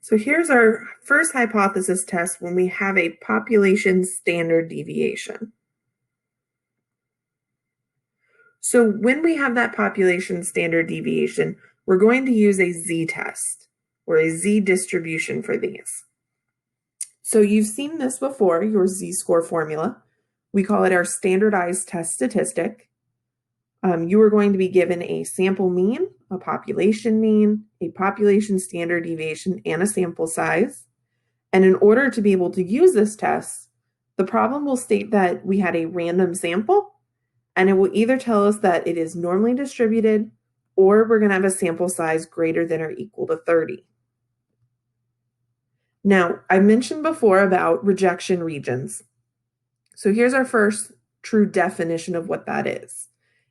So here's our first hypothesis test when we have a population standard deviation. So when we have that population standard deviation, we're going to use a z-test or a z-distribution for these. So you've seen this before, your z-score formula. We call it our standardized test statistic. You are going to be given a sample mean, a population standard deviation, and a sample size. And in order to be able to use this test, the problem will state that we had a random sample, and it will either tell us that it is normally distributed, or we're going to have a sample size greater than or equal to 30. Now, I mentioned before about rejection regions. So here's our first true definition of what that is.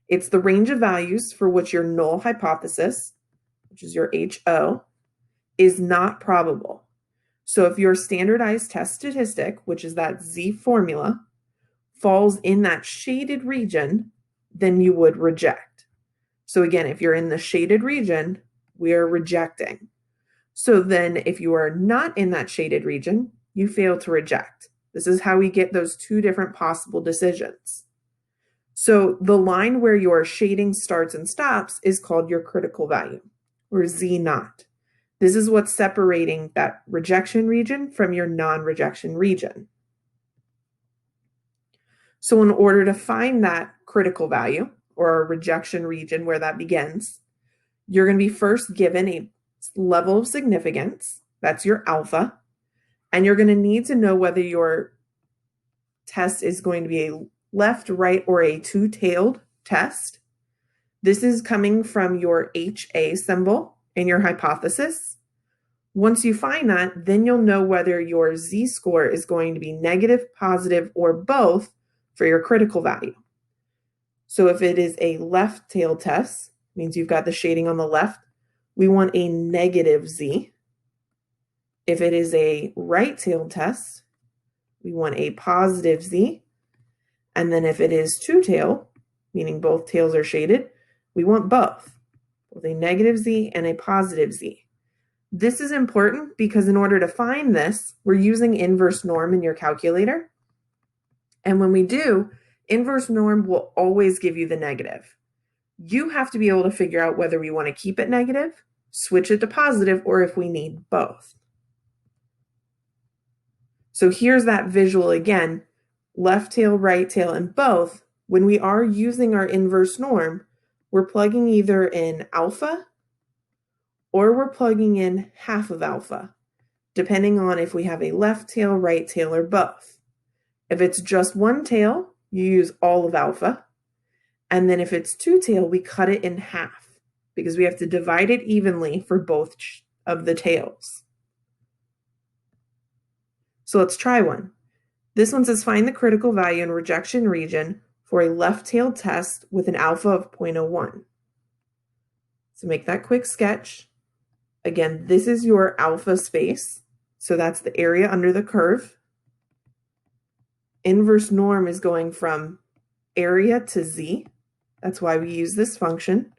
It's the range of values for which your null hypothesis, which is your HO, is not probable. So if your standardized test statistic, which is that Z formula, falls in that shaded region, then you would reject. So again, if you're in the shaded region, we are rejecting. So then if you are not in that shaded region, you fail to reject. This is how we get those two different possible decisions. So the line where your shading starts and stops is called your critical value, or Z naught. This is what's separating that rejection region from your non-rejection region. So in order to find that critical value, or a rejection region where that begins, you're going to be first given a level of significance, that's your alpha, and you're going to need to know whether your test is going to be a left, right, or a two-tailed test. This is coming from your HA symbol in your hypothesis. Once you find that, then you'll know whether your z-score is going to be negative, positive, or both for your critical value. So if it is a left-tailed test, means you've got the shading on the left, we want a negative z. If it is a right-tailed test, we want a positive z. And then if it is two-tailed, meaning both tails are shaded, we want both a negative z and a positive z. This is important because in order to find this, we're using inverse norm in your calculator. And when we do, inverse norm will always give you the negative. You have to be able to figure out whether we want to keep it negative, switch it to positive, or if we need both. So here's that visual again, left tail, right tail, and both. When we are using our inverse norm, we're plugging either in alpha or we're plugging in half of alpha, depending on if we have a left tail, right tail, or both. If it's just one tail, you use all of alpha. And then if it's two tail, we cut it in half because we have to divide it evenly for both of the tails. So let's try one. This one says find the critical value in rejection region for a left-tailed test with an alpha of 0.01. So make that quick sketch. Again, this is your alpha space. So that's the area under the curve. Inverse norm is going from area to z. That's why we use this function.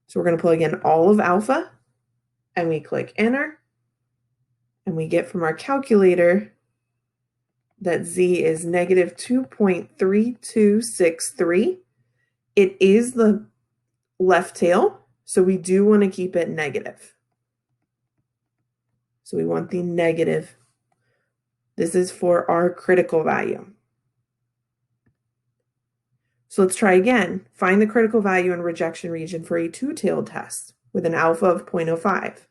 So we're going to plug in all of alpha, and we click enter, and we get from our calculator that z is negative 2.3263. It is the left tail, so we do want to keep it negative. So we want the negative. This is for our critical value. So let's try again. Find the critical value in rejection region for a two-tailed test with an alpha of 0.05.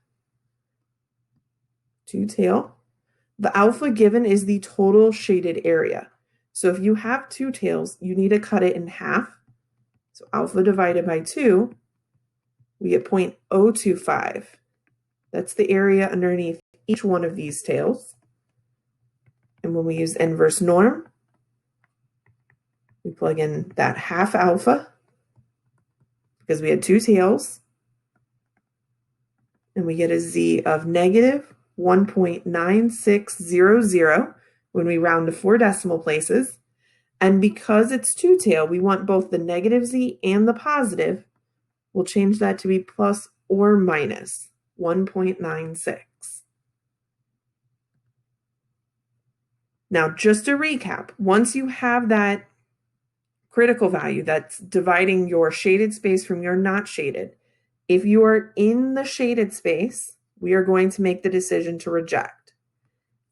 Two-tail. The alpha given is the total shaded area. So if you have two tails, you need to cut it in half. So alpha divided by 2, we get 0.025. That's the area underneath each one of these tails. And when we use inverse norm, we plug in that half alpha because we had two tails, and we get a z of negative 1.9600 when we round to 4 decimal places. And because it's two-tail, we want both the negative z and the positive. We'll change that to be plus or minus 1.96. Now, just to recap, once you have that critical value that's dividing your shaded space from your not shaded, if you are in the shaded space, we are going to make the decision to reject.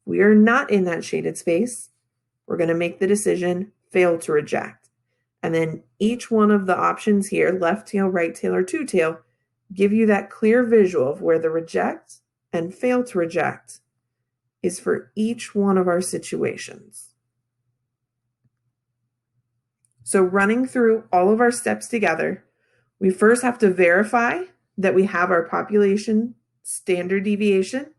We are not in that shaded space, we're going to make the decision fail to reject. And then each one of the options here, left tail, right tail, or two tail, give you that clear visual of where the reject and fail to reject is for each one of our situations. So running through all of our steps together, we first have to verify that we have our population standard deviation,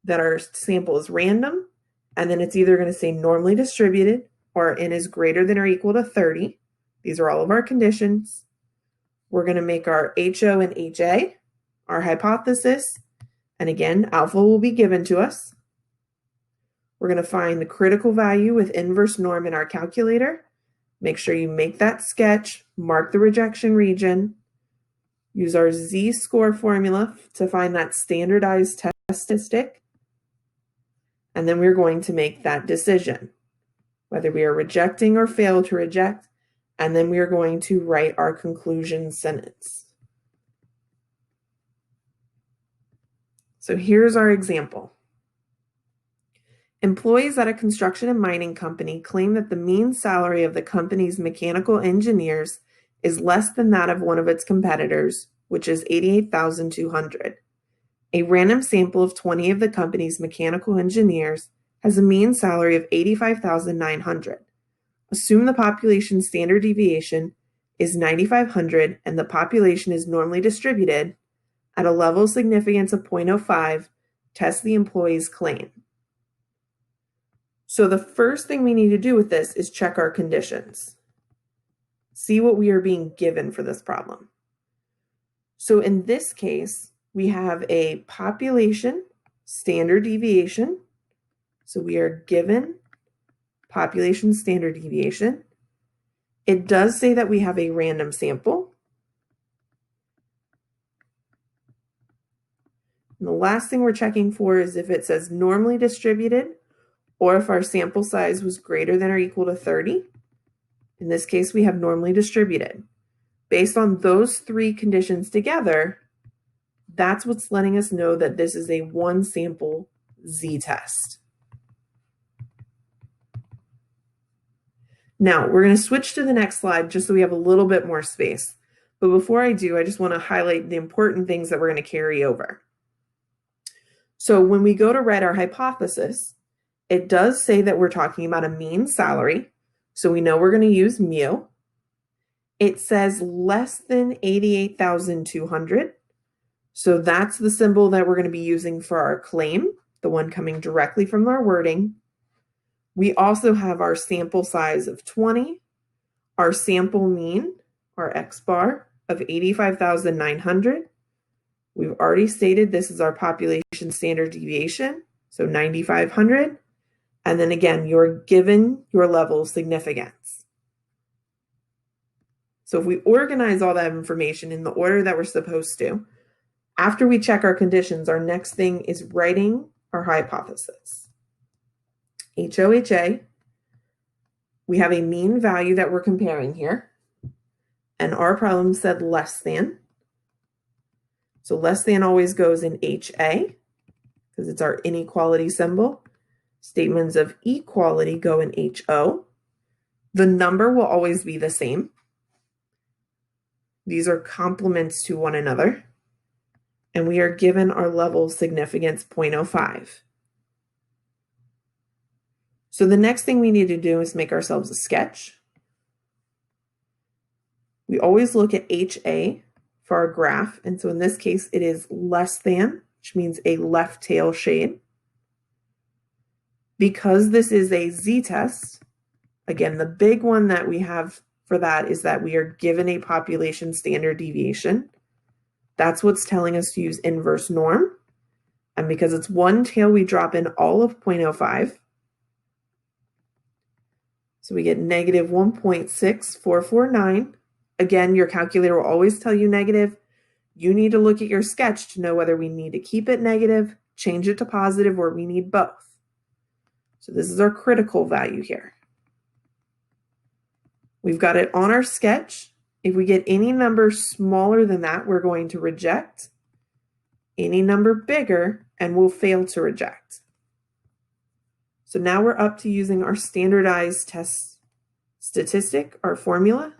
that our sample is random, and then it's either going to say normally distributed or n is greater than or equal to 30. These are all of our conditions. We're going to make our HO and HA, our hypothesis, and again, alpha will be given to us. We're going to find the critical value with inverse norm in our calculator. Make sure you make that sketch, mark the rejection region, use our z-score formula to find that standardized test statistic, and then we're going to make that decision, whether we are rejecting or fail to reject, and then we are going to write our conclusion sentence. So here's our example. Employees at a construction and mining company claim that the mean salary of the company's mechanical engineers is less than that of one of its competitors, which is $88,200. A random sample of 20 of the company's mechanical engineers has a mean salary of $85,900. Assume the population standard deviation is 9,500 and the population is normally distributed. At a level of significance of 0.05, test the employee's claim. So the first thing we need to do with this is check our conditions. See what we are being given for this problem. So in this case, we have a population standard deviation. So we are given population standard deviation. It does say that we have a random sample. And the last thing we're checking for is if it says normally distributed or if our sample size was greater than or equal to 30. In this case, we have normally distributed. Based on those three conditions together, that's what's letting us know that this is a one sample z-test. Now, we're going to switch to the next slide just so we have a little bit more space. But before I do, I just want to highlight the important things that we're going to carry over. So when we go to write our hypothesis, it does say that we're talking about a mean salary. So we know we're going to use mu. It says less than 88,200. So that's the symbol that we're going to be using for our claim, the one coming directly from our wording. We also have our sample size of 20, our sample mean, our X bar of 85,900. We've already stated this is our population standard deviation, so 9,500. And then again, you're given your level of significance. So if we organize all that information in the order that we're supposed to, after we check our conditions, our next thing is writing our hypothesis. HOHA, we have a mean value that we're comparing here, and our problem said less than. So less than always goes in HA because it's our inequality symbol. Statements of equality go in HO. The number will always be the same. These are complements to one another. And we are given our level of significance 0.05. So the next thing we need to do is make ourselves a sketch. We always look at HA for our graph. And so in this case, it is less than, which means a left tail shade. Because this is a z-test, again, the big one that we have for that is that we are given a population standard deviation. That's what's telling us to use inverse norm. And because it's one tail, we drop in all of 0.05. So we get negative 1.6449. Again, your calculator will always tell you negative. You need to look at your sketch to know whether we need to keep it negative, change it to positive, or we need both. So this is our critical value here. We've got it on our sketch. If we get any number smaller than that, we're going to reject. Any number bigger, and we'll fail to reject. So now we're up to using our standardized test statistic, our formula.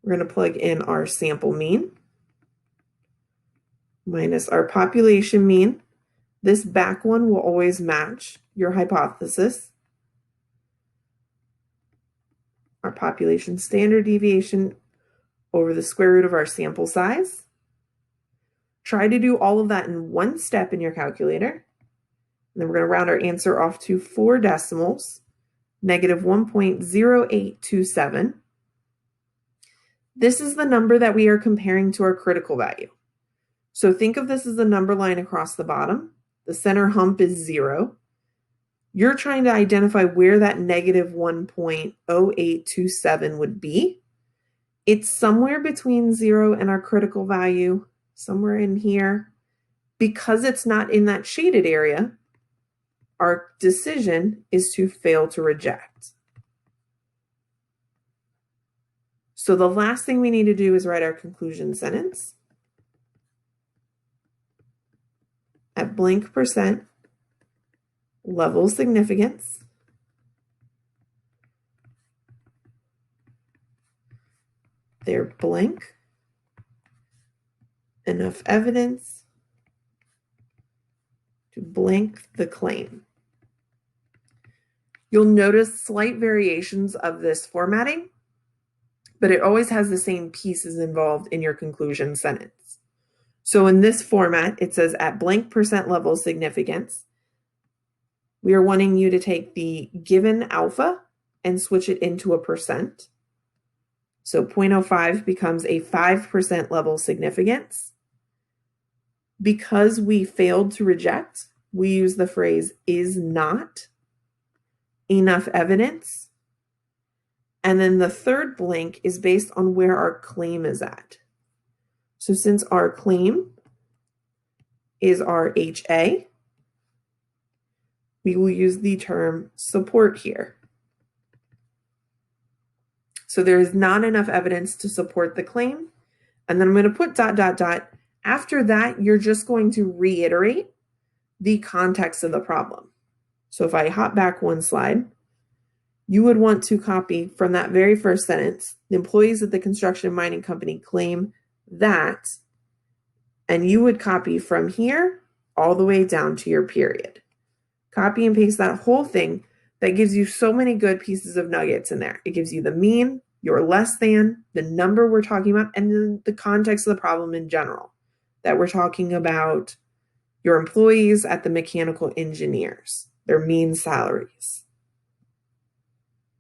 We're going to plug in our sample mean minus our population mean. This back one will always match your hypothesis. Our population standard deviation over the square root of our sample size. Try to do all of that in one step in your calculator. And then we're going to round our answer off to 4 decimals, negative 1.0827. This is the number that we are comparing to our critical value. So think of this as the number line across the bottom. The center hump is 0. You're trying to identify where that negative 1.0827 would be. It's somewhere between 0 and our critical value, somewhere in here. Because it's not in that shaded area, our decision is to fail to reject. So the last thing we need to do is write our conclusion sentence. At blank percent level significance, there blank enough evidence to blank the claim. You'll notice slight variations of this formatting, but it always has the same pieces involved in your conclusion sentence. So in this format, it says at blank percent level significance, we are wanting you to take the given alpha and switch it into a percent. So 0.05 becomes a 5% level significance. Because we failed to reject, we use the phrase is not enough evidence. And then the third blank is based on where our claim is at. So since our claim is our HA, we will use the term support here. So there is not enough evidence to support the claim. And then I'm going to put ... After that, you're just going to reiterate the context of the problem. So if I hop back one slide, you would want to copy from that very first sentence, the employees at the construction mining company claim that, and you would copy from here all the way down to your period. Copy and paste that whole thing. That gives you so many good pieces of nuggets in there. It gives you the mean, your less than, the number we're talking about, and then the context of the problem in general. That we're talking about your employees at the mechanical engineers, their mean salaries.